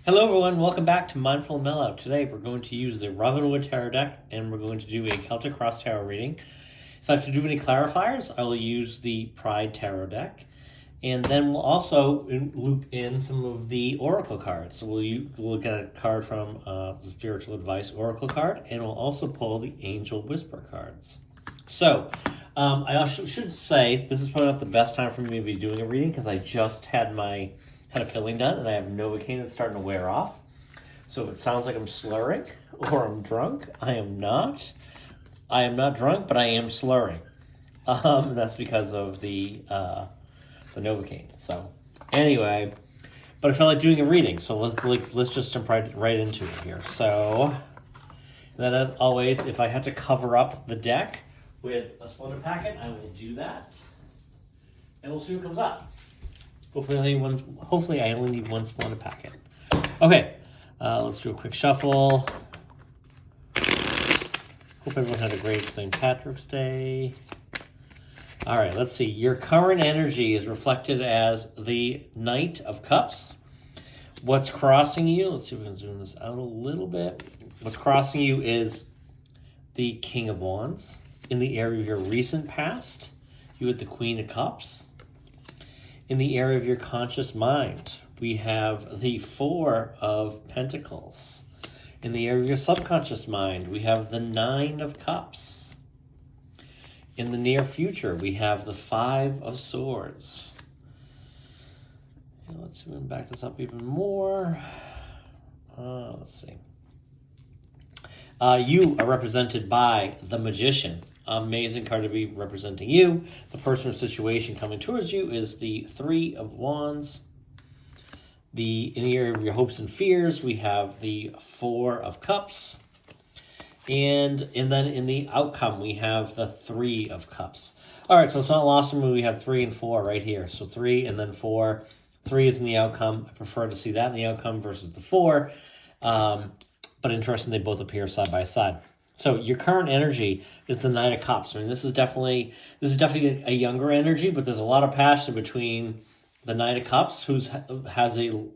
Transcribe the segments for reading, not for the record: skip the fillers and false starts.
Hello everyone, welcome back to Mindful Mellow. Today we're going to use the Robin Hood Tarot deck and we're going to do a Celtic Cross Tarot reading. If I have to do any clarifiers, I will use the Pride Tarot deck. And then we'll also loop in some of the Oracle cards. So we'll get a card from the Spiritual Advice Oracle card, and we'll also pull the Angel Whisper cards. So, I also should say, this is probably not the best time for me to be doing a reading because I just had a filling done, and I have Novocaine that's starting to wear off. So if it sounds like I'm slurring or I'm drunk, I am not. I am not drunk, but I am slurring. That's because of the Novocaine. So anyway, but I felt like doing a reading, so let's just jump right into it here. So then, as always, if I had to cover up the deck with a splendid packet, I will do that, and we'll see what comes up. Hopefully I only need one splendid packet. Okay, let's do a quick shuffle. Hope everyone had a great St. Patrick's Day. All right, let's see. Your current energy is reflected as the Knight of Cups. What's crossing you? Let's see if we can zoom this out a little bit. What's crossing you is the King of Wands. In the area of your recent past, you had the Queen of Cups. In the area of your conscious mind, we have the Four of Pentacles. In the area of your subconscious mind, we have the Nine of Cups. In the near future, we have the Five of Swords. Let's back this up even more. Let's see. You are represented by the Magician. Amazing card to be representing you. The person or situation coming towards you is the Three of Wands. In the area of your hopes and fears, we have the Four of Cups. And then in the outcome, we have the Three of Cups. All right, so it's not lost on me. We have 3 and 4 right here. So 3 and then 4. 3 is in the outcome. I prefer to see that in the outcome versus the 4. But interesting, they both appear side by side. So your current energy is the Knight of Cups. I mean, this is definitely a younger energy, but there's a lot of passion between the Knight of Cups,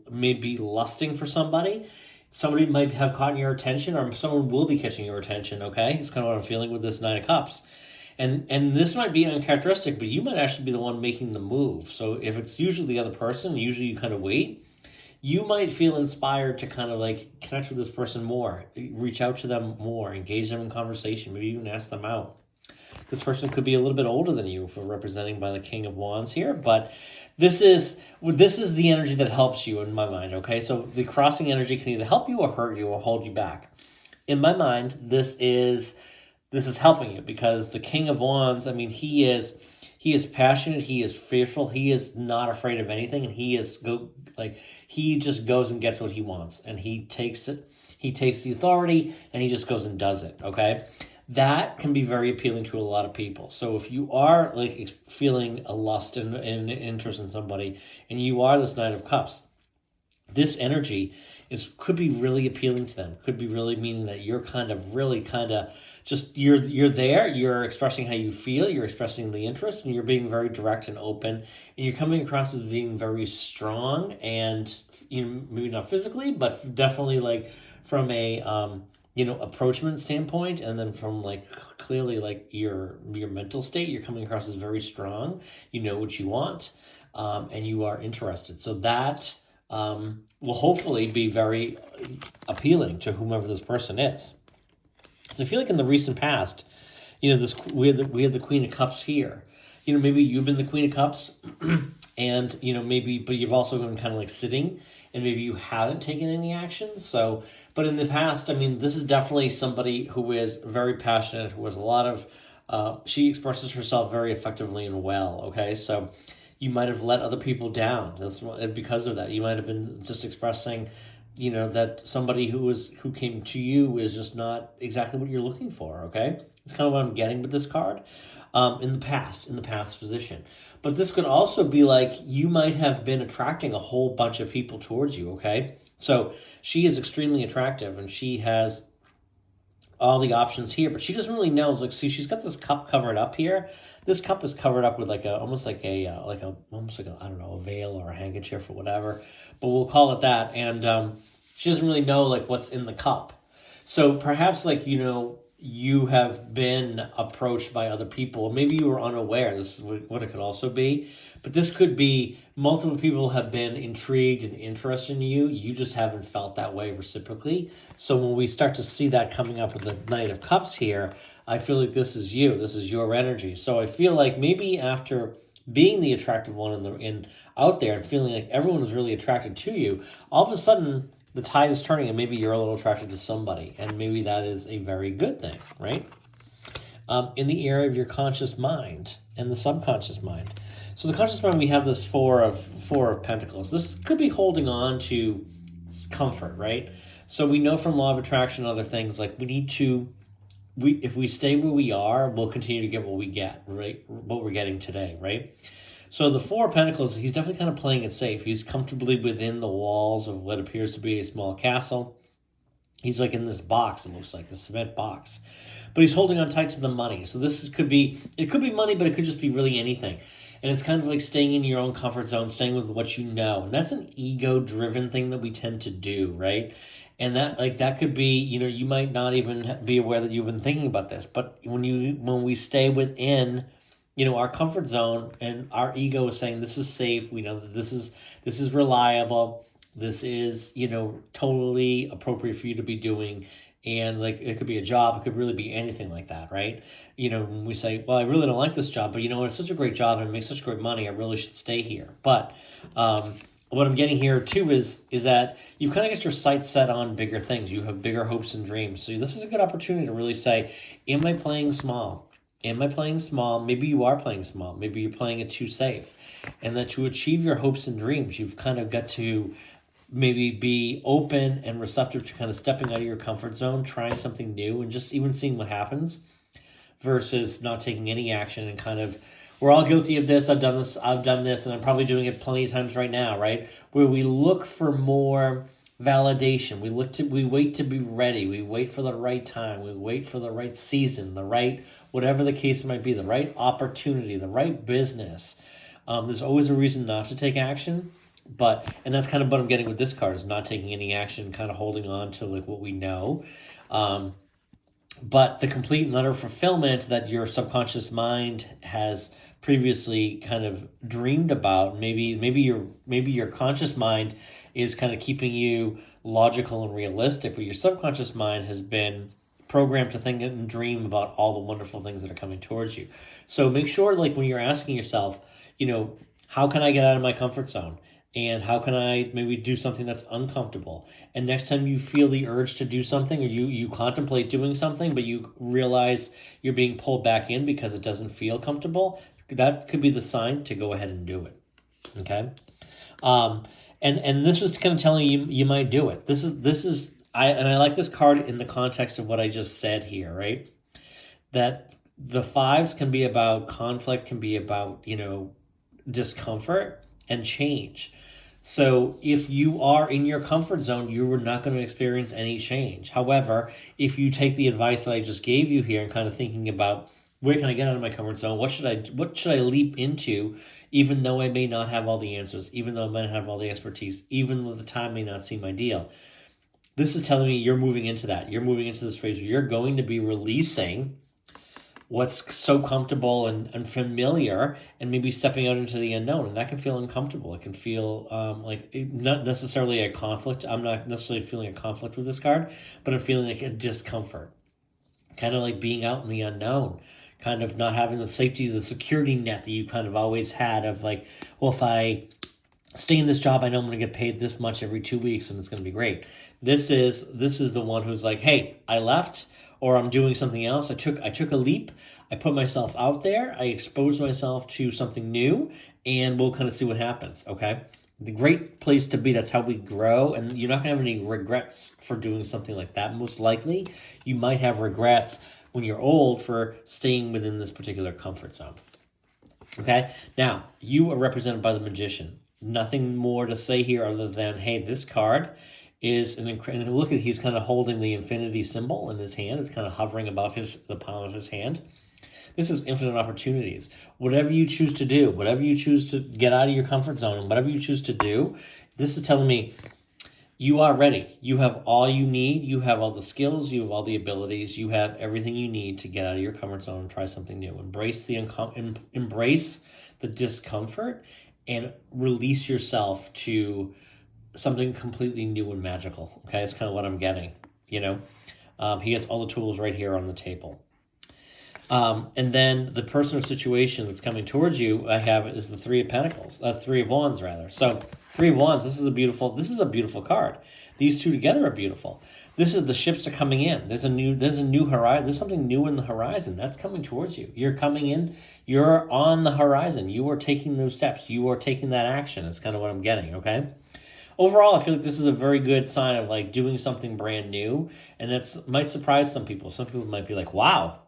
maybe lusting for somebody. Somebody might have caught your attention, or someone will be catching your attention. Okay, it's kind of what I'm feeling with this Knight of Cups, and this might be uncharacteristic, but you might actually be the one making the move. So if it's usually the other person, usually you kind of wait. You might feel inspired to kind of like connect with this person more, reach out to them more, engage them in conversation, maybe even ask them out. This person could be a little bit older than you, if we're representing by the King of Wands here, but this is the energy that helps you in my mind, okay? So the crossing energy can either help you or hurt you or hold you back. In my mind, this is helping you because the King of Wands, I mean, he is passionate, he is fearful, he is not afraid of anything, and he just goes and gets what he wants, and he takes the authority, and he just goes and does it, okay? That can be very appealing to a lot of people. So if you are like feeling a lust and interest in somebody, and you are this Knight of Cups, this energy could be really appealing to them. Could be really meaning that you're you're there, you're expressing how you feel, you're expressing the interest, and you're being very direct and open, and you're coming across as being very strong, and maybe not physically, but definitely like from a approachment standpoint, and then from like clearly like your mental state, you're coming across as very strong. You know what you want, and you are interested. So that will hopefully be very appealing to whomever this person is. So I feel like in the recent past, we had the Queen of Cups here. Maybe you've been the Queen of Cups, and but you've also been kind of like sitting, and maybe you haven't taken any action. So, but in the past, I mean, this is definitely somebody who is very passionate, who has a lot of, she expresses herself very effectively and well. Okay, so you might have let other people down. Because of that, you might have been just expressing, that somebody who came to you is just not exactly what you're looking for. Okay, it's kind of what I'm getting with this card. In the past position. But this could also be like you might have been attracting a whole bunch of people towards you, okay? So she is extremely attractive, and she has all the options here, but she doesn't really know. Like, see, she's got this cup covered up here. This cup is covered up with almost like a I don't know, a veil or a handkerchief or whatever, but we'll call it that. And she doesn't really know like what's in the cup. So perhaps like, you have been approached by other people. Maybe you were unaware. This is what it could also be. But this could be multiple people have been intrigued and interested in you. You just haven't felt that way reciprocally. So when we start to see that coming up with the Knight of Cups here, I feel like this is you. This is your energy. So I feel like maybe after being the attractive one in out there and feeling like everyone is really attracted to you, all of a sudden the tide is turning and maybe you're a little attracted to somebody, and maybe that is a very good thing, right? In the area of your conscious mind and the subconscious mind. So the conscious mind, we have this four of pentacles. This could be holding on to comfort, right? So we know from law of attraction and other things, like if we stay where we are, we'll continue to get what we get, right? What we're getting today, right? So the Four of Pentacles, he's definitely kind of playing it safe. He's comfortably within the walls of what appears to be a small castle. He's like in this box, it looks like, the cement box. But he's holding on tight to the money. So could be money, but it could just be really anything. And it's kind of like staying in your own comfort zone, staying with what you know. And that's an ego-driven thing that we tend to do, right? And that could be, you might not even be aware that you've been thinking about this. But when we stay within our comfort zone, and our ego is saying this is safe, we know that this is reliable, this is totally appropriate for you to be doing, and like it could be a job, it could really be anything like that, right? When we say, well, I really don't like this job, but it's such a great job and it makes such great money, I really should stay here. But what I'm getting here too is that you've kind of got your sights set on bigger things. You have bigger hopes and dreams. So this is a good opportunity to really say, am I playing small? Am I playing small? Maybe you are playing small. Maybe you're playing it too safe. And that to achieve your hopes and dreams, you've kind of got to maybe be open and receptive to kind of stepping out of your comfort zone, trying something new, and just even seeing what happens versus not taking any action and kind of, we're all guilty of this, I've done this, and I'm probably doing it plenty of times right now, right? Where we look for more validation. We wait to be ready. We wait for the right time. We wait for the right season, the right, whatever the case might be, the right opportunity, the right business. There's always a reason not to take action, and that's kind of what I'm getting with this card, is not taking any action, kind of holding on to like what we know. But the complete and utter fulfillment that your subconscious mind has previously kind of dreamed about, maybe your conscious mind is kind of keeping you logical and realistic, but your subconscious mind has been programmed to think and dream about all the wonderful things that are coming towards you. So make sure, like, when you're asking yourself, how can I get out of my comfort zone? And how can I maybe do something that's uncomfortable? And next time you feel the urge to do something, or you contemplate doing something, but you realize you're being pulled back in because it doesn't feel comfortable, that could be the sign to go ahead and do it. Okay? And this was kind of telling you might do it. I like this card in the context of what I just said here, right? That the fives can be about conflict, can be about, discomfort and change. So if you are in your comfort zone, you are not going to experience any change. However, if you take the advice that I just gave you here and kind of thinking about, where can I get out of my comfort zone? What should I leap into, even though I may not have all the answers, even though I might not have all the expertise, even though the time may not seem ideal? This is telling me you're moving into that. You're moving into this phase where you're going to be releasing what's so comfortable and familiar, and maybe stepping out into the unknown. And that can feel uncomfortable. It can feel not necessarily a conflict. I'm not necessarily feeling a conflict with this card, but I'm feeling like a discomfort. Kind of like being out in the unknown. Kind of not having the safety, the security net that you kind of always had of like, well, if I stay in this job, I know I'm going to get paid this much every 2 weeks and it's going to be great. This is the one who's like, hey, I left, or I'm doing something else. I took a leap. I put myself out there. I exposed myself to something new, and we'll kind of see what happens, okay? The great place to be. That's how we grow, and you're not going to have any regrets for doing something like that. Most likely, you might have regrets when you're old for staying within this particular comfort zone, okay? Now, you are represented by the Magician. Nothing more to say here other than, hey, this card is an incredible. Look at, he's kind of holding the infinity symbol in his hand. It's kind of hovering above the palm of his hand. This is infinite opportunities. Whatever you choose to do, whatever you choose to get out of your comfort zone, and whatever you choose to do, this is telling me You are ready. You have all you need. You have all the skills. You have all the abilities. You have everything you need to get out of your comfort zone and try something new. Embrace the discomfort and release yourself to something completely new and magical. Okay, that's kind of what I'm getting. He has all the tools right here on the table. And then the person or situation that's coming towards you, I have is the Three of Pentacles, Three of Wands rather. So Three of Wands. This is a beautiful card. These two together are beautiful. This is the ships are coming in. There's a new horizon. There's something new in the horizon that's coming towards you. You're coming in. You're on the horizon. You are taking those steps. You are taking that action. That's kind of what I'm getting. Okay. Overall, I feel like this is a very good sign of like doing something brand new, and that might surprise some people. Some people might be like, "Wow,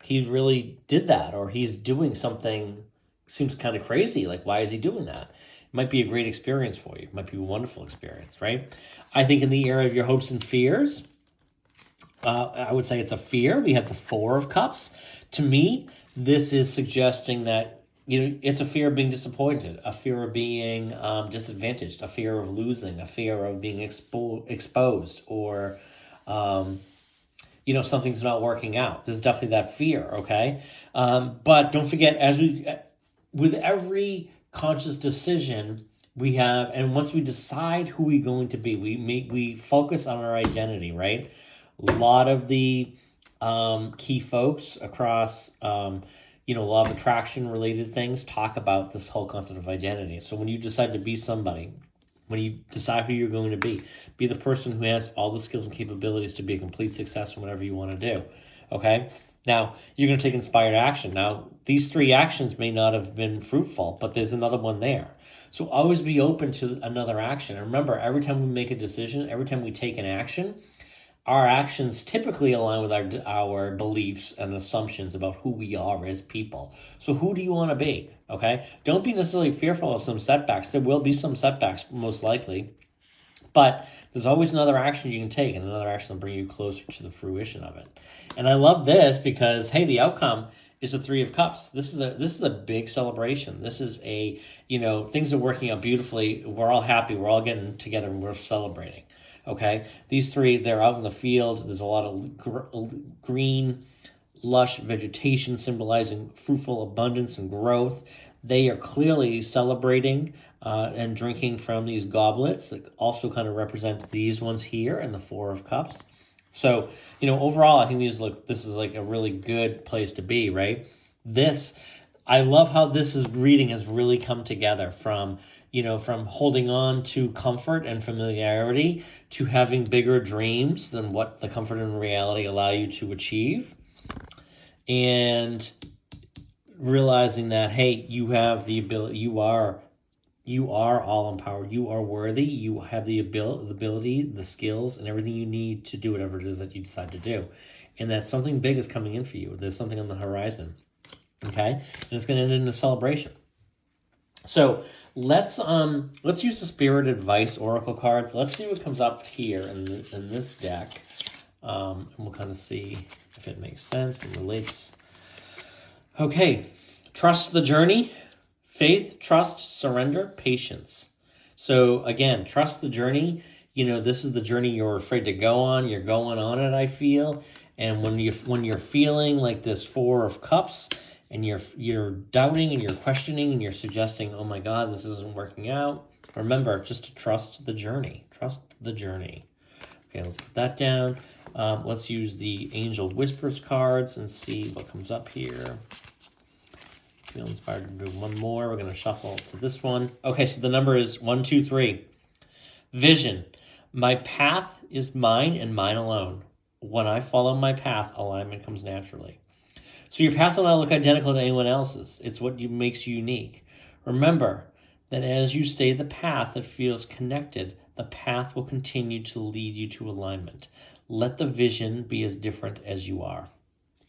he really did that," or he's doing something seems kind of crazy. Like, why is he doing that? It might be a great experience for you. It might be a wonderful experience, right? I think in the area of your hopes and fears, I would say it's a fear. We have the Four of Cups. To me, this is suggesting that it's a fear of being disappointed, a fear of being disadvantaged, a fear of losing, a fear of being exposed, or something's not working out. There's definitely that fear, okay? But don't forget, with every conscious decision we have, and once we decide who we're going to be, we focus on our identity, right? A lot of the key folks across law of attraction related things talk about this whole concept of identity. So when you decide to be somebody, when you decide who you're going to be the person who has all the skills and capabilities to be a complete success in whatever you want to do. Okay? Now, you're going to take inspired action. Now, these three actions may not have been fruitful, but there's another one there. So always be open to another action. And remember, every time we make a decision, every time we take an action, our actions typically align with our beliefs and assumptions about who we are as people. So who do you want to be? Okay? Don't be necessarily fearful of some setbacks. There will be some setbacks, most likely. But there's always another action you can take, and another action will bring you closer to the fruition of it. And I love this because, hey, the outcome is the Three of Cups. This is a big celebration. This is things are working out beautifully. We're all happy. We're all getting together and we're celebrating. Okay, these three, they're out in the field. There's a lot of green, lush vegetation symbolizing fruitful abundance and growth. They are clearly celebrating and drinking from these goblets that also kind of represent these ones here and the Four of Cups. So, overall, I think this is like a really good place to be, right? I love how reading has really come together from holding on to comfort and familiarity to having bigger dreams than what the comfort and reality allow you to achieve. And realizing that, hey, you have the ability, you are all empowered, you are worthy, you have the ability, the skills, and everything you need to do whatever it is that you decide to do. And that something big is coming in for you. There's something on the horizon. Okay? And it's going to end in a celebration. So let's use the Spirit Advice Oracle cards. Let's see what comes up here in this deck. And we'll kind of see if it makes sense and relates. Okay. Trust the journey. Faith, trust, surrender, patience. So again, trust the journey. This is the journey you're afraid to go on. You're going on it, I feel. And when you're feeling like this Four of Cups, and you're doubting and you're questioning and you're suggesting, oh my God, this isn't working out, remember just to trust the journey. Trust the journey. Okay, let's put that down. Let's use the Angel Whispers cards and see what comes up here. Feel inspired to do one more. We're going to shuffle to this one. Okay, so the number is 1, 2, 3. Vision. My path is mine and mine alone. When I follow my path, alignment comes naturally. So your path will not look identical to anyone else's. It's what makes you unique. Remember that as you stay the path that feels connected, the path will continue to lead you to alignment. Let the vision be as different as you are.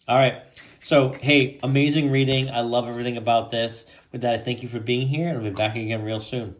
All right. So, hey, amazing reading. I love everything about this. With that, I thank you for being here, and I'll be back again real soon.